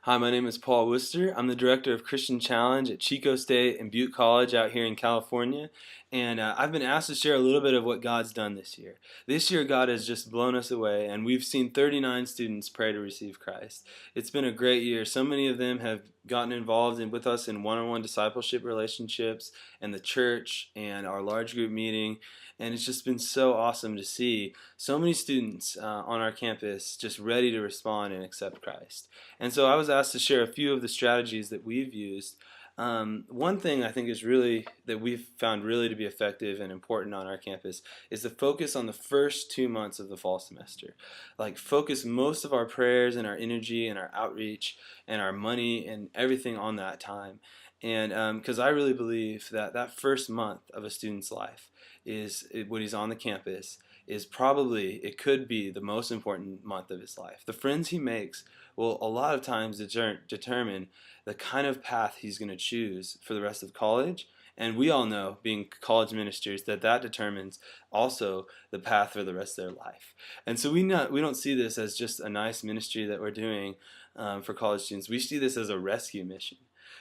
Hi, my name is Paul Worcester. I'm the director of Christian Challenge at Chico State and Butte College out here in California. And I've been asked to share a little bit of what God's done this year. This year, God has just blown us away, and we've seen 39 students pray to receive Christ. It's been a great year. So many of them have gotten involved with us in one-on-one discipleship relationships and the church and our large group meeting. And it's just been so awesome to see so many students on our campus just ready to respond and accept Christ. And so I was asked to share a few of the strategies that we've used. One thing I think is really that we've found really to be effective and important on our campus is the focus on the first 2 months of the fall semester. Like focus most of our prayers and our energy and our outreach and our money and everything on that time. And because I really believe that that first month of a student's life is when he's on the campus is probably, it could be the most important month of his life. The friends he makes will a lot of times determine the kind of path he's going to choose for the rest of college. And we all know, being college ministers, that that determines also the path for the rest of their life. And so we don't see this as just a nice ministry that we're doing for college students. We see this as a rescue mission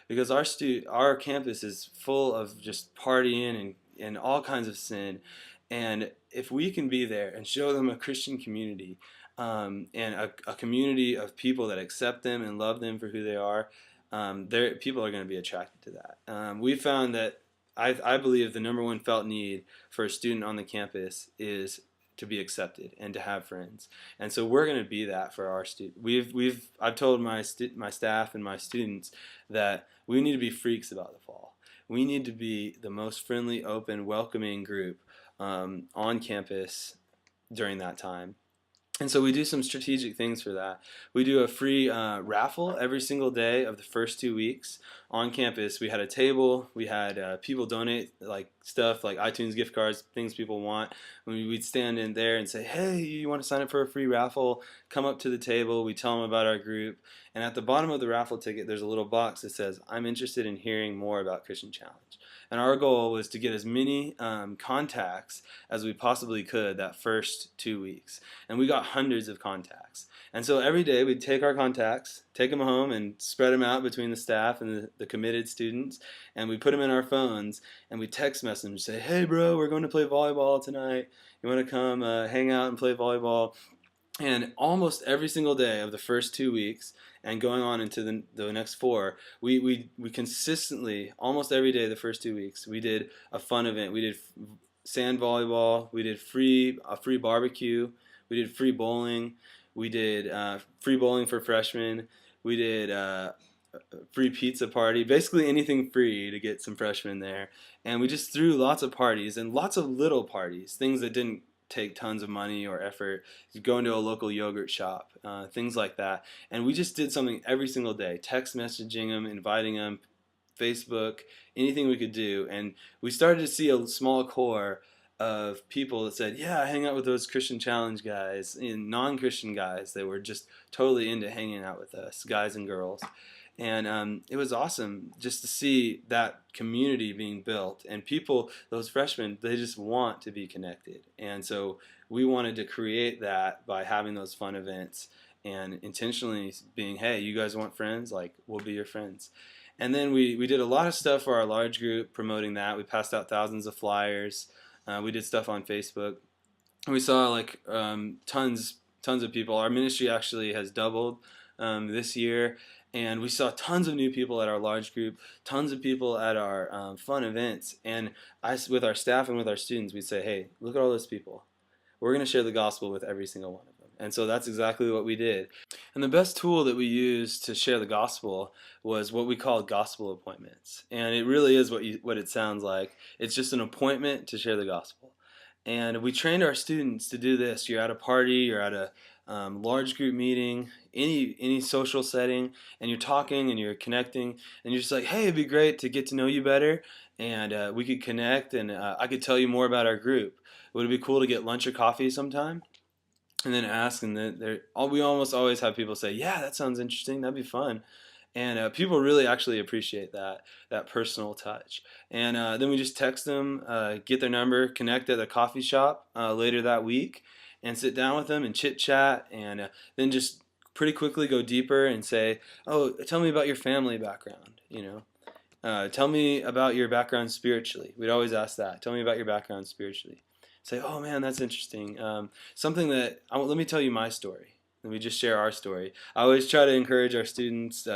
because our campus is full of just partying and all kinds of sin. And if we can be there and show them a Christian community and a community of people that accept them and love them for who they are, people are going to be attracted to that. We found that I believe the number one felt need for a student on the campus is to be accepted and to have friends, and so we're going to be that for our students. I've told my staff and my students that we need to be freaks about the fall. We need to be the most friendly, open, welcoming group on campus during that time. And so we do some strategic things for that. We do a free raffle every single day of the first 2 weeks on campus. We had a table. We had people donate like stuff like iTunes gift cards, things people want. We'd stand in there and say, "Hey, you want to sign up for a free raffle? Come up to the table." We tell them about our group. And at the bottom of the raffle ticket, there's a little box that says, "I'm interested in hearing more about Christian Challenge." And our goal was to get as many contacts as we possibly could that first 2 weeks. And we got hundreds of contacts. And so every day we'd take our contacts, take them home, and spread them out between the staff and the committed students. And we put them in our phones, and we text message them and say, "Hey, bro, we're going to play volleyball tonight. You want to come hang out and play volleyball?" And almost every single day of the first 2 weeks and going on into the next four, we consistently, almost every day the first 2 weeks, we did a fun event. We did sand volleyball, we did a free barbecue, we did free bowling, we did free bowling for freshmen, we did free pizza party, basically anything free to get some freshmen there. And we just threw lots of parties and lots of little parties, things that didn't take tons of money or effort, go into a local yogurt shop, things like that. And we just did something every single day, text messaging them, inviting them, Facebook, anything we could do. And we started to see a small core of people that said, "Yeah, I hang out with those Christian Challenge guys," and non-Christian guys that were just totally into hanging out with us, guys and girls. And it was awesome just to see that community being built. And people, those freshmen, they just want to be connected. And so we wanted to create that by having those fun events and intentionally being, "Hey, you guys want friends? Like, we'll be your friends." And then we did a lot of stuff for our large group promoting that. We passed out thousands of flyers. We did stuff on Facebook. And we saw like tons of people. Our ministry actually has doubled this year. And we saw tons of new people at our large group, tons of people at our fun events. And with our staff and with our students, we'd say, "Hey, look at all those people. We're going to share the gospel with every single one of them." And so that's exactly what we did. And the best tool that we used to share the gospel was what we called gospel appointments. And it really is what it sounds like. It's just an appointment to share the gospel. And we trained our students to do this. You're at a party, you're at a large group meeting, any social setting, and you're talking and you're connecting, and you're just like, "Hey, it'd be great to get to know you better, and we could connect, and I could tell you more about our group. Would it be cool to get lunch or coffee sometime?" And then ask, and then we almost always have people say, "Yeah, that sounds interesting. That'd be fun." And people really actually appreciate that personal touch. And then we just text them, get their number, connect at a coffee shop later that week, and sit down with them and chit chat, and then just pretty quickly go deeper and say, oh, tell me about your family background, tell me about your background spiritually. We'd always ask that. Tell me about your background spiritually. Say, oh man, that's interesting. Something that, let me tell you my story. Let me just share our story. I always try to encourage our students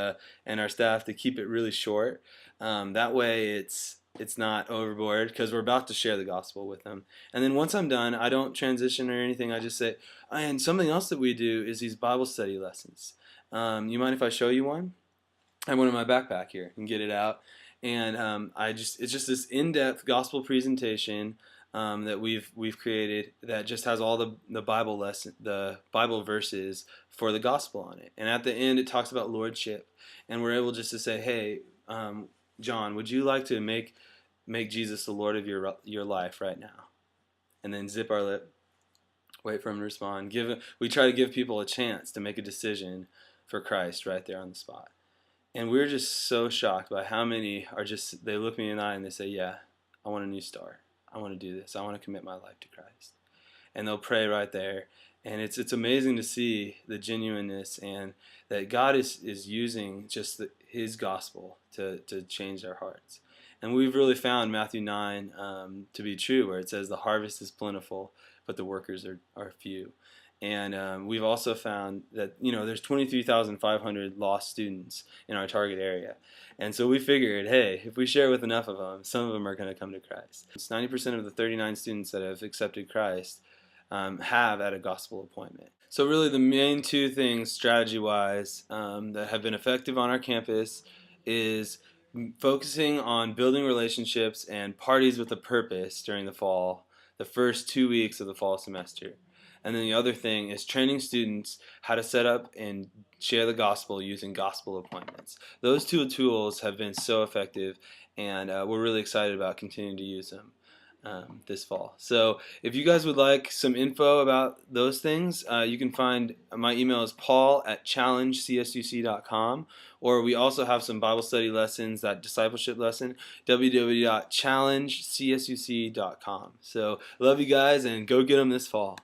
and our staff to keep it really short. That way it's not overboard, because we're about to share the gospel with them. And then once I'm done, I don't transition or anything. I just say, and something else that we do is these Bible study lessons. You mind if I show you one? I have one in my backpack here. You can get it out. And it's just this in-depth gospel presentation that we've created that just has all the Bible verses for the gospel on it. And at the end, it talks about lordship, and we're able just to say, hey, John, would you like to make Jesus the Lord of your life right now? And then zip our lip, wait for him to respond. We try to give people a chance to make a decision for Christ right there on the spot. And we're just so shocked by how many they look me in the eye and they say, yeah, I want a new start. I want to do this. I want to commit my life to Christ. And they'll pray right there. And it's amazing to see the genuineness, and that God is using just his gospel to change their hearts. And we've really found Matthew 9 to be true, where it says the harvest is plentiful, but the workers are few. And we've also found that there's 23,500 lost students in our target area. And so we figured, hey, if we share with enough of them, some of them are going to come to Christ. It's 90% of the 39 students that have accepted Christ have at a gospel appointment. So really the main two things strategy-wise that have been effective on our campus is focusing on building relationships and parties with a purpose during the fall, the first 2 weeks of the fall semester. And then the other thing is training students how to set up and share the gospel using gospel appointments. Those two tools have been so effective, and we're really excited about continuing to use them this fall. So if you guys would like some info about those things, you can find my email is paul@challengecsuc.com, or we also have some Bible study lessons, that discipleship lesson, www.challengecsuc.com. So love you guys, and go get them this fall.